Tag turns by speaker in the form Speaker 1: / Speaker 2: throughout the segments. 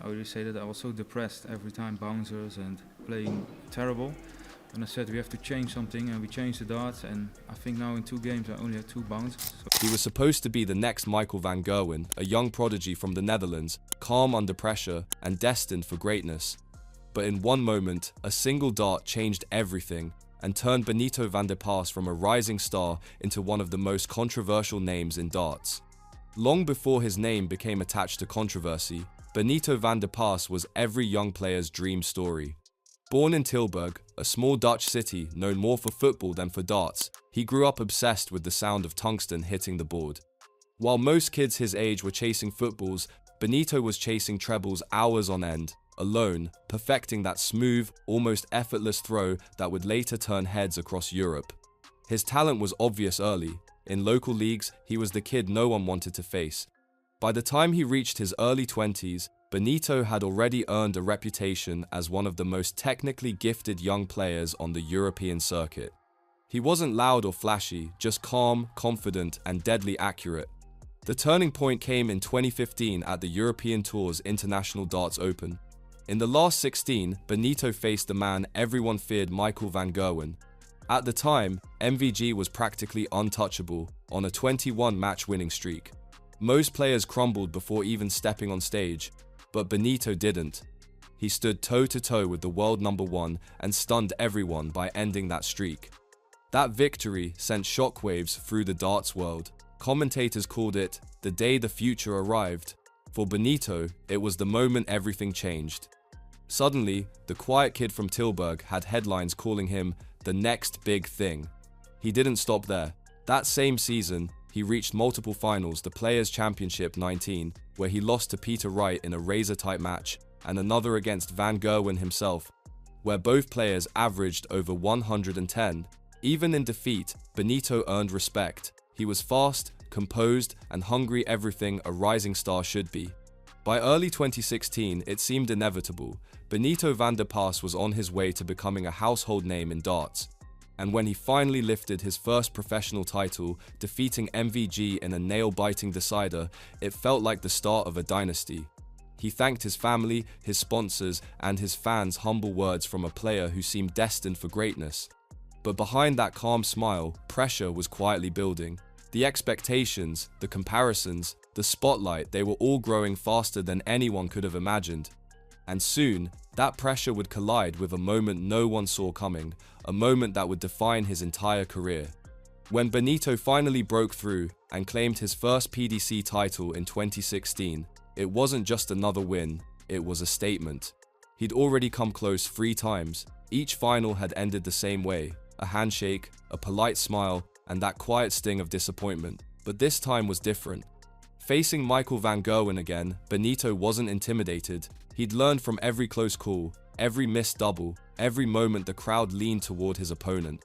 Speaker 1: I already say that I was so depressed every time, bouncers and playing terrible. And I said we have to change something, and we changed the darts, and I think now in 2 games I only had 2 bounces.
Speaker 2: He was supposed to be the next Michael van Gerwen, a young prodigy from the Netherlands, calm under pressure and destined for greatness. But in one moment, a single dart changed everything and turned Benito van der Paas from a rising star into one of the most controversial names in darts. Long before his name became attached to controversy, Benito van der Paas was every young player's dream story. Born in Tilburg, a small Dutch city known more for football than for darts, he grew up obsessed with the sound of tungsten hitting the board. While most kids his age were chasing footballs, Benito was chasing trebles hours on end, alone, perfecting that smooth, almost effortless throw that would later turn heads across Europe. His talent was obvious early. In local leagues, he was the kid no one wanted to face. By the time he reached his early 20s, Benito had already earned a reputation as one of the most technically gifted young players on the European circuit. He wasn't loud or flashy, just calm, confident, and deadly accurate. The turning point came in 2015 at the European Tour's International Darts Open. In the last 16, Benito faced the man everyone feared, Michael van Gerwen. At the time, MVG was practically untouchable on a 21-match winning streak. Most players crumbled before even stepping on stage, but Benito didn't. He stood toe-to-toe with the world #1 and stunned everyone by ending that streak. That victory sent shockwaves through the darts world. Commentators called it the day the future arrived. For Benito, it was the moment everything changed. Suddenly, the quiet kid from Tilburg had headlines calling him the next big thing. He didn't stop there. That same season, he reached multiple finals, the Players' Championship 19, where he lost to Peter Wright in a razor-tight match, and another against Van Gerwen himself, where both players averaged over 110. Even in defeat, Benito earned respect. He was fast, composed, and hungry, everything a rising star should be. By early 2016, it seemed inevitable. Benito van der Paas was on his way to becoming a household name in darts. And when he finally lifted his first professional title, defeating MVG in a nail-biting decider, it felt like the start of a dynasty. He thanked his family, his sponsors, and his fans' humble words from a player who seemed destined for greatness. But behind that calm smile, pressure was quietly building. The expectations, the comparisons, the spotlight, they were all growing faster than anyone could have imagined. And soon, that pressure would collide with a moment no one saw coming, a moment that would define his entire career. When Benito finally broke through and claimed his first PDC title in 2016, it wasn't just another win, it was a statement. He'd already come close 3 times. Each final had ended the same way, a handshake, a polite smile, and that quiet sting of disappointment. But this time was different. Facing Michael van Gerwen again, Benito wasn't intimidated. He'd learned from every close call, every missed double, every moment the crowd leaned toward his opponent.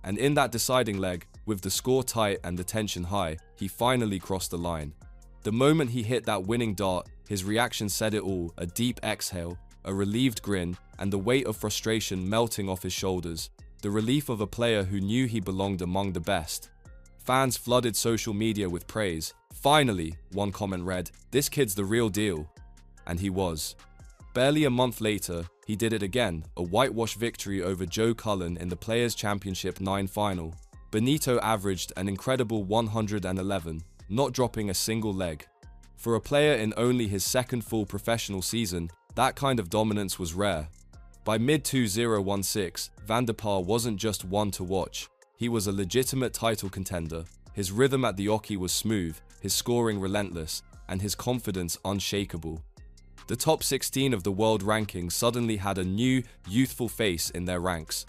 Speaker 2: And in that deciding leg, with the score tight and the tension high, he finally crossed the line. The moment he hit that winning dart, his reaction said it all: a deep exhale, a relieved grin, and the weight of frustration melting off his shoulders. The relief of a player who knew he belonged among the best. Fans flooded social media with praise. "Finally," one comment read, "this kid's the real deal." And he was. Barely a month later, he did it again, a whitewash victory over Joe Cullen in the Players' Championship 9 final. Benito averaged an incredible 111, not dropping a single leg. For a player in only his second full professional season, that kind of dominance was rare. By mid-2016, Van der Paas wasn't just one to watch. He was a legitimate title contender. His rhythm at the oche was smooth, his scoring relentless, and his confidence unshakable. The top 16 of the world rankings suddenly had a new, youthful face in their ranks.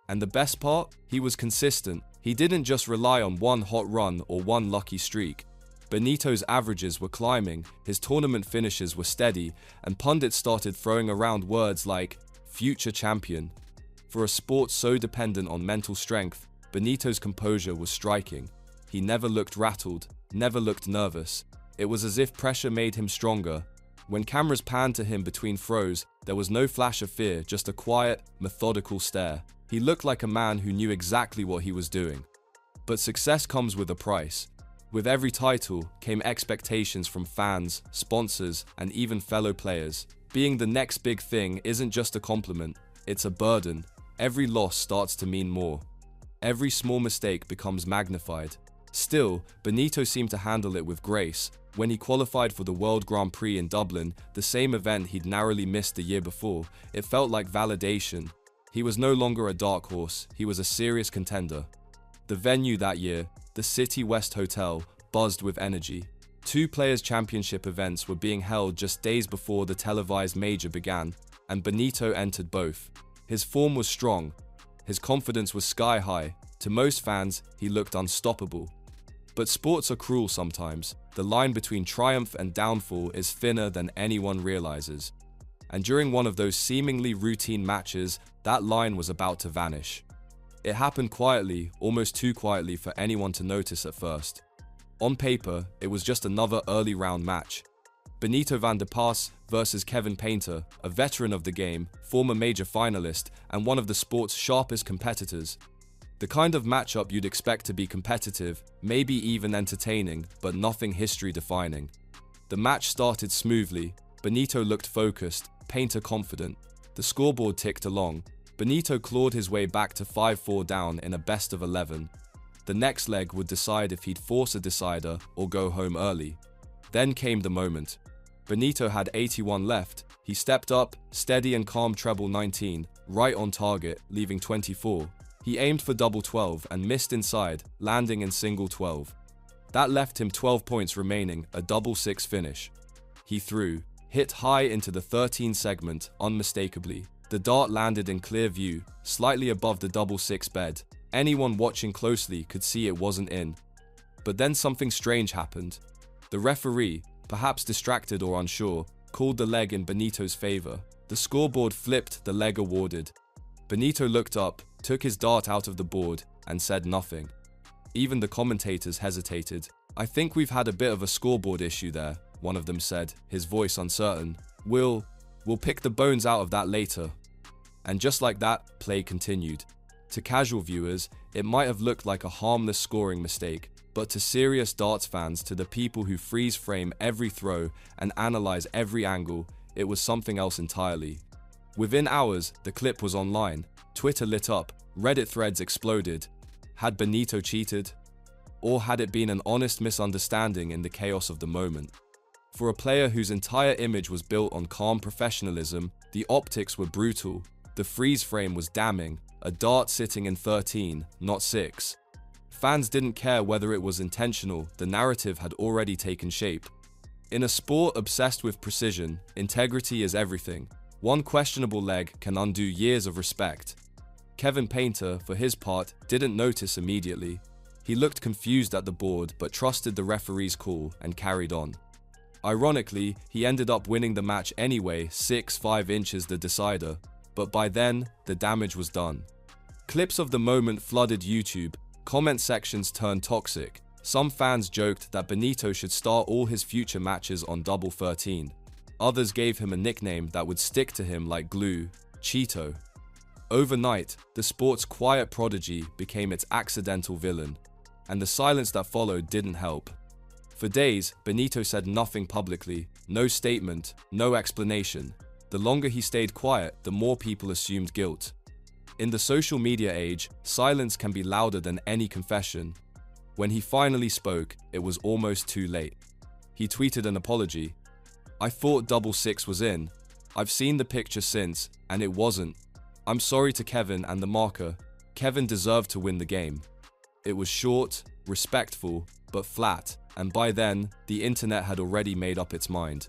Speaker 2: And the best part? He was consistent. He didn't just rely on one hot run or one lucky streak. Benito's averages were climbing, his tournament finishes were steady, and pundits started throwing around words like future champion. For a sport so dependent on mental strength, Benito's composure was striking. He never looked rattled, never looked nervous. It was as if pressure made him stronger. When cameras panned to him between throws, there was no flash of fear, just a quiet, methodical stare. He looked like a man who knew exactly what he was doing. But success comes with a price. With every title came expectations from fans, sponsors, and even fellow players. Being the next big thing isn't just a compliment, it's a burden. Every loss starts to mean more. Every small mistake becomes magnified. Still, Benito seemed to handle it with grace. When he qualified for the World Grand Prix in Dublin, the same event he'd narrowly missed the year before, it felt like validation. He was no longer a dark horse, he was a serious contender. The venue that year, the City West Hotel, buzzed with energy. Two Players' Championship events were being held just days before the televised major began, and Benito entered both. His form was strong. His confidence was sky high. To most fans, he looked unstoppable. But sports are cruel sometimes. The line between triumph and downfall is thinner than anyone realizes. And during one of those seemingly routine matches, that line was about to vanish. It happened quietly, almost too quietly for anyone to notice at first. On paper, it was just another early round match. Benito van der Pas versus Kevin Painter, a veteran of the game, former major finalist, and one of the sport's sharpest competitors. The kind of matchup you'd expect to be competitive, maybe even entertaining, but nothing history-defining. The match started smoothly. Benito looked focused, Painter confident. The scoreboard ticked along. Benito clawed his way back to 5-4 down in a best of 11. The next leg would decide if he'd force a decider or go home early. Then came the moment. Benito had 81 left. He stepped up, steady and calm treble 19, right on target, leaving 24. He aimed for double 12 and missed inside, landing in single 12. That left him 12 points remaining, a double 6 finish. He threw, hit high into the 13 segment, unmistakably. The dart landed in clear view, slightly above the double 6 bed. Anyone watching closely could see it wasn't in. But then something strange happened. The referee, perhaps distracted or unsure, called the leg in Benito's favor. The scoreboard flipped, the leg awarded. Benito looked up, took his dart out of the board, and said nothing. Even the commentators hesitated. "I think we've had a bit of a scoreboard issue there," one of them said, his voice uncertain. We'll pick the bones out of that later." And just like that, play continued. To casual viewers, it might have looked like a harmless scoring mistake, but to serious darts fans, to the people who freeze frame every throw and analyze every angle, it was something else entirely. Within hours, the clip was online. Twitter lit up, Reddit threads exploded. Had Benito cheated? Or had it been an honest misunderstanding in the chaos of the moment? For a player whose entire image was built on calm professionalism, the optics were brutal. The freeze frame was damning, a dart sitting in 13, not 6. Fans didn't care whether it was intentional, the narrative had already taken shape. In a sport obsessed with precision, integrity is everything. One questionable leg can undo years of respect. Kevin Painter, for his part, didn't notice immediately. He looked confused at the board but trusted the referee's call and carried on. Ironically, he ended up winning the match anyway, 6-5 inches the decider, but by then, the damage was done. Clips of the moment flooded YouTube, comment sections turned toxic. Some fans joked that Benito should start all his future matches on double 13. Others gave him a nickname that would stick to him like glue, Cheeto. Overnight, the sport's quiet prodigy became its accidental villain, and the silence that followed didn't help. For days, Benito said nothing publicly, no statement, no explanation. The longer he stayed quiet, the more people assumed guilt. In the social media age, silence can be louder than any confession. When he finally spoke, it was almost too late. He tweeted an apology. "I thought double 6 was in. I've seen the picture since, and it wasn't. I'm sorry to Kevin and the marker. Kevin deserved to win the game." It was short, respectful, but flat, and by then, the internet had already made up its mind.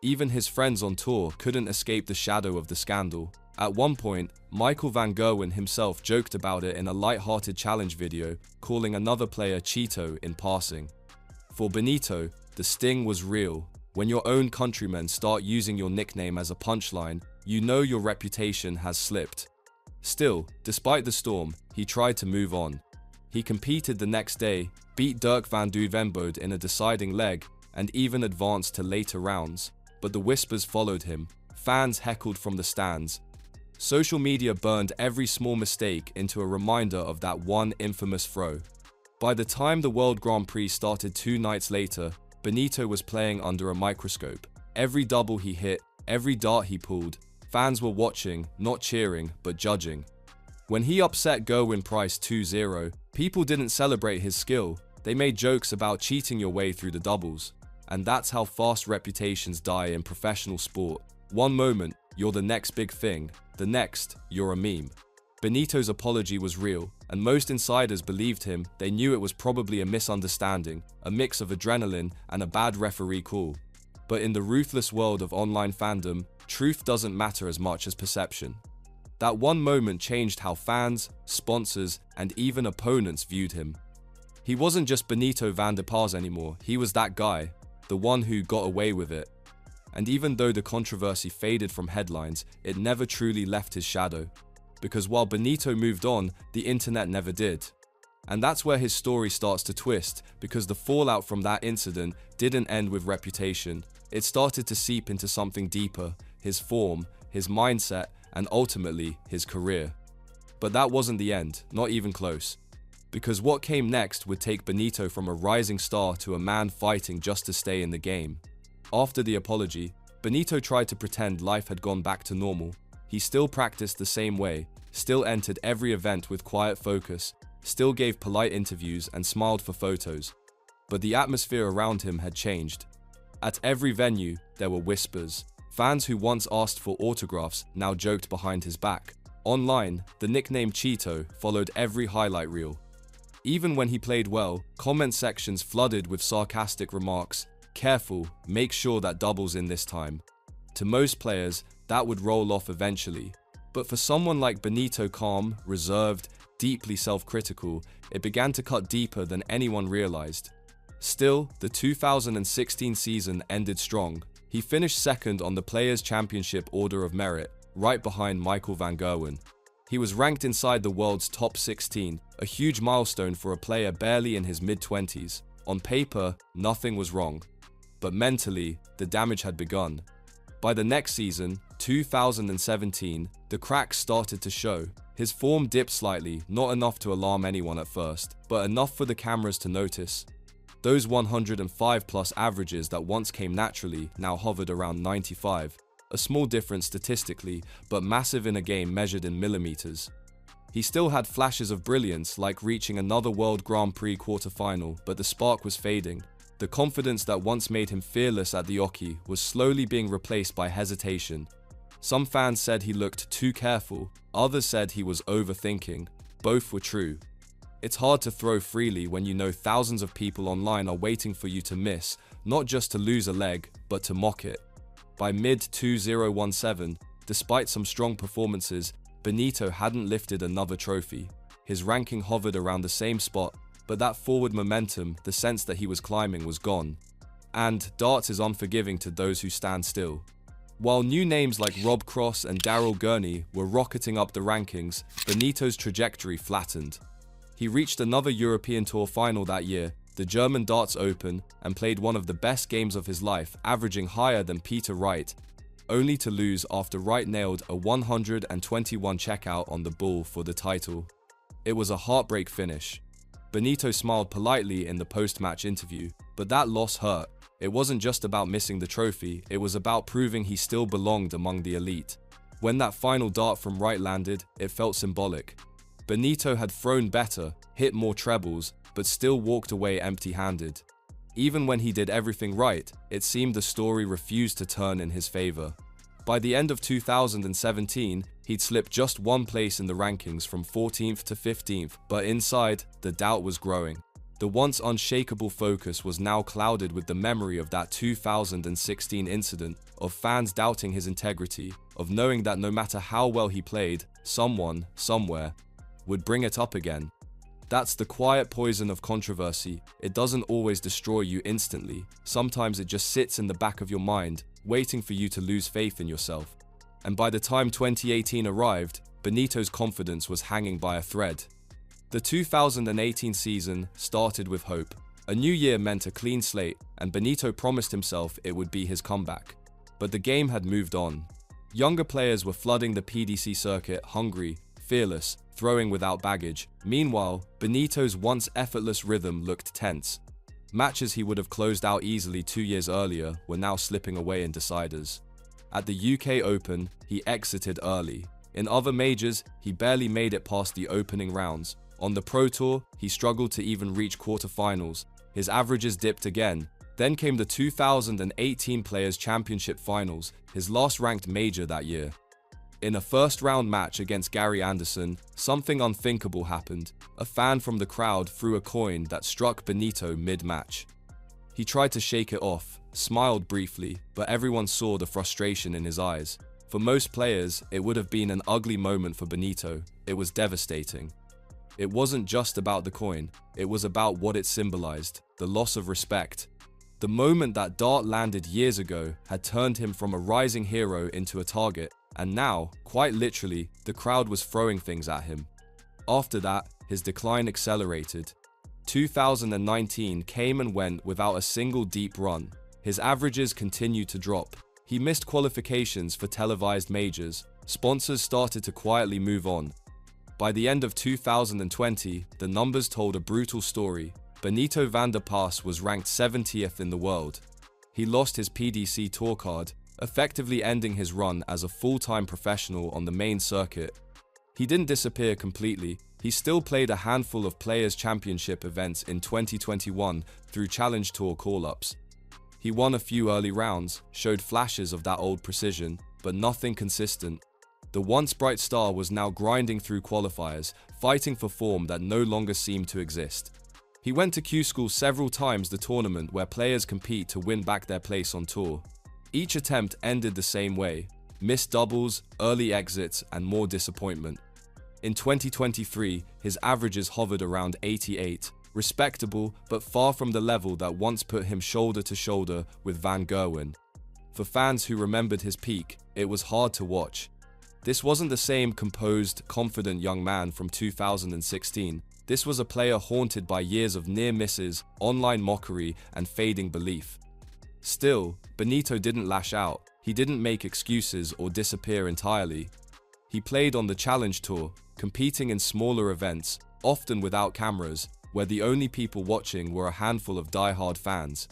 Speaker 2: Even his friends on tour couldn't escape the shadow of the scandal. At one point, Michael van Gerwen himself joked about it in a light-hearted challenge video, calling another player Cheeto in passing. For Benito, the sting was real. When your own countrymen start using your nickname as a punchline, you know your reputation has slipped. Still, despite the storm, he tried to move on. He competed the next day, beat Dirk van Duvenbode in a deciding leg, and even advanced to later rounds. But the whispers followed him. Fans heckled from the stands. Social media burned every small mistake into a reminder of that one infamous throw. By the time the World Grand Prix started 2 nights later, Benito was playing under a microscope. Every double he hit, Every dart he pulled, fans were watching, not cheering, but judging. When he upset Gerwin Price 2-0, people didn't celebrate his skill. They made jokes about cheating your way through the doubles. And that's how fast reputations die in professional sport. One moment, you're the next big thing. The next, you're a meme. Benito's apology was real, and most insiders believed him. They knew it was probably a misunderstanding, a mix of adrenaline and a bad referee call. But in the ruthless world of online fandom, truth doesn't matter as much as perception. That one moment changed how fans, sponsors, and even opponents viewed him. He wasn't just Benito van der Paz anymore, he was that guy, the one who got away with it. And even though the controversy faded from headlines, it never truly left his shadow. Because while Benito moved on, the internet never did. And that's where his story starts to twist, because the fallout from that incident didn't end with reputation. It started to seep into something deeper, his form, his mindset, and ultimately, his career. But that wasn't the end, not even close. Because what came next would take Benito from a rising star to a man fighting just to stay in the game. After the apology, Benito tried to pretend life had gone back to normal. He still practiced the same way, still entered every event with quiet focus, still gave polite interviews and smiled for photos. But the atmosphere around him had changed. At every venue, there were whispers. Fans who once asked for autographs now joked behind his back. Online, the nickname Cheeto followed every highlight reel. Even when he played well, comment sections flooded with sarcastic remarks. Careful, make sure that doubles in this time. To most players, that would roll off eventually. But for someone like Benito, calm, reserved, deeply self-critical, it began to cut deeper than anyone realized. Still, the 2016 season ended strong. He finished second on the Players' Championship Order of Merit, right behind Michael van Gerwen. He was ranked inside the world's top 16, a huge milestone for a player barely in his mid-20s. On paper, nothing was wrong. But mentally, the damage had begun. By the next season, 2017, the cracks started to show. His form dipped slightly, not enough to alarm anyone at first, but enough for the cameras to notice. Those 105+ averages that once came naturally now hovered around 95. A small difference statistically, but massive in a game measured in millimeters. He still had flashes of brilliance, like reaching another World Grand Prix quarterfinal, but the spark was fading. The confidence that once made him fearless at the Oki was slowly being replaced by hesitation. Some fans said he looked too careful, others said he was overthinking. Both were true. It's hard to throw freely when you know thousands of people online are waiting for you to miss, not just to lose a leg, but to mock it. By mid-2017, despite some strong performances, Benito hadn't lifted another trophy. His ranking hovered around the same spot, but that forward momentum, the sense that he was climbing, was gone. And darts is unforgiving to those who stand still. While new names like Rob Cross and Daryl Gurney were rocketing up the rankings, Benito's trajectory flattened. He reached another European Tour final that year, the German Darts Open, and played one of the best games of his life, averaging higher than Peter Wright, only to lose after Wright nailed a 121 checkout on the bull for the title. It was a heartbreak finish. Benito smiled politely in the post-match interview, but that loss hurt. It wasn't just about missing the trophy, it was about proving he still belonged among the elite. When that final dart from Wright landed, it felt symbolic. Benito had thrown better, hit more trebles, but still walked away empty-handed. Even when he did everything right, it seemed the story refused to turn in his favor. By the end of 2017, he'd slipped just one place in the rankings from 14th to 15th, but inside, the doubt was growing. The once unshakable focus was now clouded with the memory of that 2016 incident, of fans doubting his integrity, of knowing that no matter how well he played, someone, somewhere, would bring it up again. That's the quiet poison of controversy. It doesn't always destroy you instantly. Sometimes it just sits in the back of your mind, waiting for you to lose faith in yourself. And by the time 2018 arrived, Benito's confidence was hanging by a thread. The 2018 season started with hope. A new year meant a clean slate, and Benito promised himself it would be his comeback. But the game had moved on. Younger players were flooding the PDC circuit, hungry, fearless, throwing without baggage. Meanwhile, Benito's once effortless rhythm looked tense. Matches he would have closed out easily 2 years earlier were now slipping away in deciders. At the UK Open, he exited early. In other majors, he barely made it past the opening rounds. On the Pro Tour, he struggled to even reach quarterfinals. His averages dipped again. Then came the 2018 Players' Championship Finals, his last ranked major that year. In a first-round match against Gary Anderson, something unthinkable happened. A fan from the crowd threw a coin that struck Benito mid-match. He tried to shake it off, smiled briefly, but everyone saw the frustration in his eyes. For most players, it would have been an ugly moment for Benito. It was devastating. It wasn't just about the coin, it was about what it symbolized, the loss of respect. The moment that dart landed years ago had turned him from a rising hero into a target, and now, quite literally, the crowd was throwing things at him. After that, his decline accelerated. 2019 came and went without a single deep run. His averages continued to drop. He missed qualifications for televised majors. Sponsors started to quietly move on. By the end of 2020, the numbers told a brutal story. Benito van der Pas was ranked 70th in the world. He lost his PDC Tour card, effectively ending his run as a full-time professional on the main circuit. He didn't disappear completely. He still played a handful of Players' Championship events in 2021 through Challenge Tour call-ups. He won a few early rounds, showed flashes of that old precision, but nothing consistent. The once bright star was now grinding through qualifiers, fighting for form that no longer seemed to exist. He went to Q School several times, the tournament where players compete to win back their place on tour. Each attempt ended the same way: missed doubles, early exits, and more disappointment. In 2023, his averages hovered around 88, respectable but far from the level that once put him shoulder to shoulder with Van Gerwen. For fans who remembered his peak, it was hard to watch. This wasn't the same composed, confident young man from 2016. This was a player haunted by years of near misses, online mockery, and fading belief. Still, Benito didn't lash out. He didn't make excuses or disappear entirely. He played on the Challenge Tour, competing in smaller events, often without cameras, where the only people watching were a handful of die-hard fans.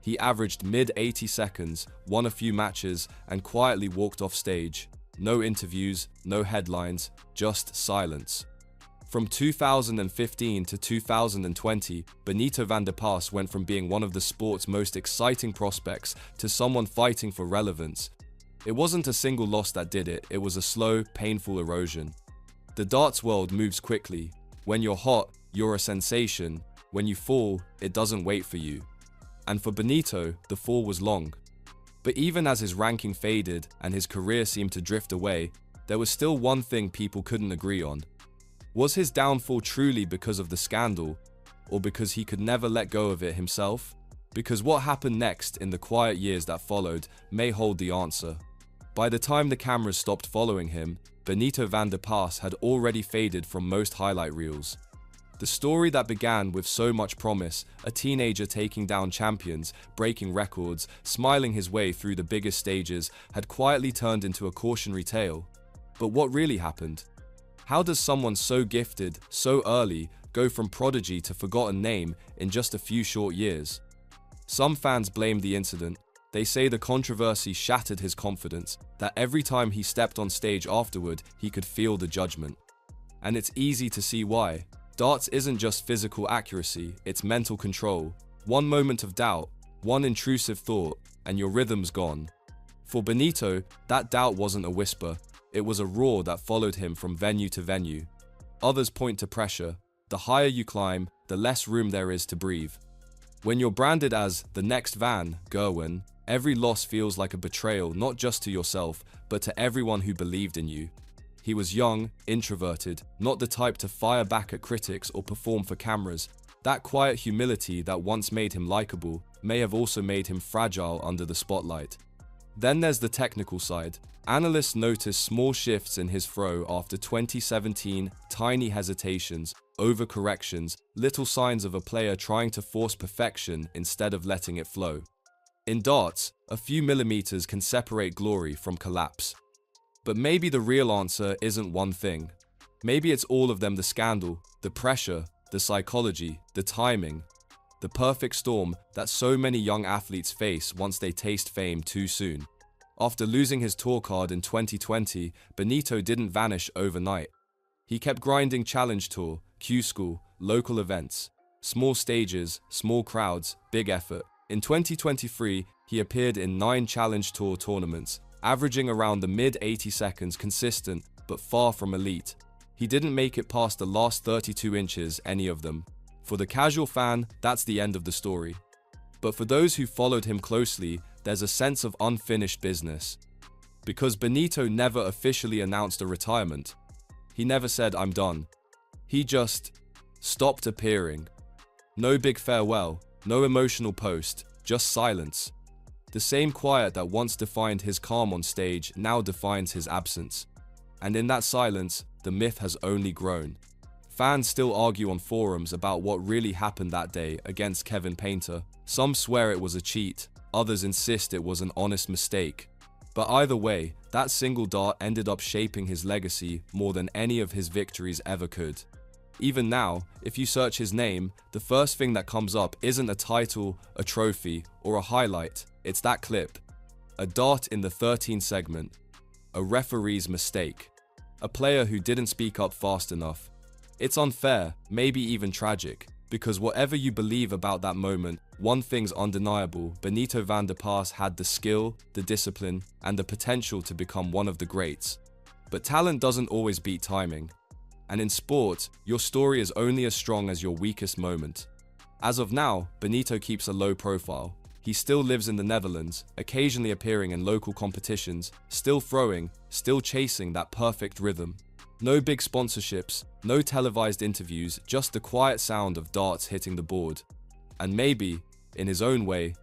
Speaker 2: He averaged mid-80 seconds, won a few matches, and quietly walked off stage. No interviews, no headlines, just silence. From 2015 to 2020, Benito van der Pas went from being one of the sport's most exciting prospects to someone fighting for relevance. It wasn't a single loss that did it, it was a slow, painful erosion. The darts world moves quickly. When you're hot, you're a sensation. When you fall, it doesn't wait for you. And for Benito, the fall was long. But even as his ranking faded and his career seemed to drift away, there was still one thing people couldn't agree on. Was his downfall truly because of the scandal, or because he could never let go of it himself? Because what happened next in the quiet years that followed may hold the answer. By the time the cameras stopped following him, Benito van der Pas had already faded from most highlight reels. The story that began with so much promise, a teenager taking down champions, breaking records, smiling his way through the biggest stages, had quietly turned into a cautionary tale. But what really happened? How does someone so gifted, so early, go from prodigy to forgotten name in just a few short years? Some fans blame the incident. They say the controversy shattered his confidence, that every time he stepped on stage afterward, he could feel the judgment. And it's easy to see why. Darts isn't just physical accuracy, it's mental control. One moment of doubt, one intrusive thought, and your rhythm's gone. For Benito, that doubt wasn't a whisper, it was a roar that followed him from venue to venue. Others point to pressure. The higher you climb, the less room there is to breathe. When you're branded as the next Van Gerwen, every loss feels like a betrayal not just to yourself, but to everyone who believed in you. He was young, introverted, not the type to fire back at critics or perform for cameras. That quiet humility that once made him likable may have also made him fragile under the spotlight. Then there's the technical side. Analysts noticed small shifts in his throw after 2017, tiny hesitations, overcorrections, little signs of a player trying to force perfection instead of letting it flow. In darts, a few millimeters can separate glory from collapse. But maybe the real answer isn't one thing. Maybe it's all of them: the scandal, the pressure, the psychology, the timing, the perfect storm that so many young athletes face once they taste fame too soon. After losing his tour card in 2020, Benito didn't vanish overnight. He kept grinding Challenge Tour, Q School, local events. Small stages, small crowds, big effort. In 2023, he appeared in 9 Challenge Tour tournaments, averaging around the mid-80 seconds consistent, but far from elite. He didn't make it past the last 32 inches, any of them. For the casual fan, that's the end of the story. But for those who followed him closely, there's a sense of unfinished business. Because Benito never officially announced a retirement. He never said, "I'm done." He just stopped appearing. No big farewell, no emotional post, just silence. The same quiet that once defined his calm on stage now defines his absence. And in that silence, the myth has only grown. Fans still argue on forums about what really happened that day against Kevin Painter. Some swear it was a cheat, others insist it was an honest mistake. But either way, that single dart ended up shaping his legacy more than any of his victories ever could. Even now, if you search his name, the first thing that comes up isn't a title, a trophy, or a highlight, it's that clip. A dart in the 13th segment. A referee's mistake. A player who didn't speak up fast enough. It's unfair, maybe even tragic, because whatever you believe about that moment, one thing's undeniable: Benito van der Pas had the skill, the discipline, and the potential to become one of the greats. But talent doesn't always beat timing. And in sport, your story is only as strong as your weakest moment. As of now, Benito keeps a low profile. He still lives in the Netherlands, occasionally appearing in local competitions, still throwing, still chasing that perfect rhythm. No big sponsorships, no televised interviews, just the quiet sound of darts hitting the board. And maybe, in his own way,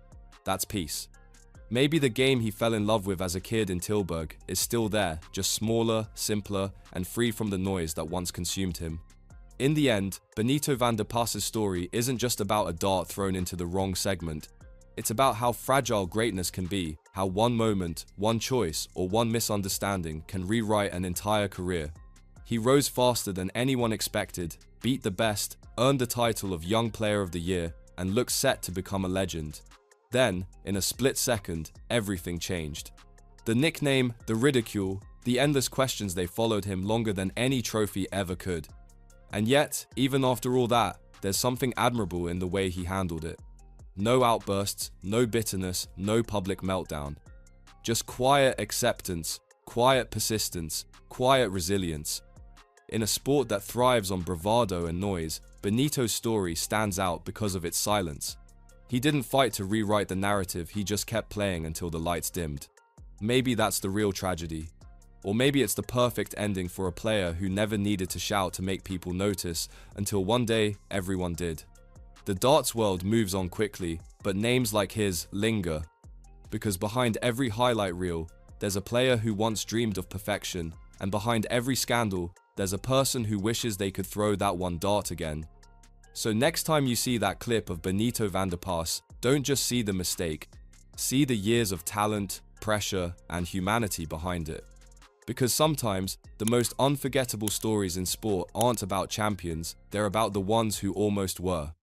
Speaker 2: that's peace. Maybe the game he fell in love with as a kid in Tilburg is still there, just smaller, simpler, and free from the noise that once consumed him. In the end, Benito van der Pas's story isn't just about a dart thrown into the wrong segment. It's about how fragile greatness can be, how one moment, one choice, or one misunderstanding can rewrite an entire career. He rose faster than anyone expected, beat the best, earned the title of Young Player of the Year, and looked set to become a legend. Then, in a split second, everything changed. The nickname, the ridicule, the endless questions, they followed him longer than any trophy ever could. And yet, even after all that, there's something admirable in the way he handled it. No outbursts, no bitterness, no public meltdown. Just quiet acceptance, quiet persistence, quiet resilience. In a sport that thrives on bravado and noise, Benito's story stands out because of its silence. He didn't fight to rewrite the narrative, he just kept playing until the lights dimmed. Maybe that's the real tragedy. Or maybe it's the perfect ending for a player who never needed to shout to make people notice, until one day, everyone did. The darts world moves on quickly, but names like his linger. Because behind every highlight reel, there's a player who once dreamed of perfection, and behind every scandal, there's a person who wishes they could throw that one dart again. So next time you see that clip of Benito van der Pas, don't just see the mistake. See the years of talent, pressure, and humanity behind it. Because sometimes, the most unforgettable stories in sport aren't about champions, they're about the ones who almost were.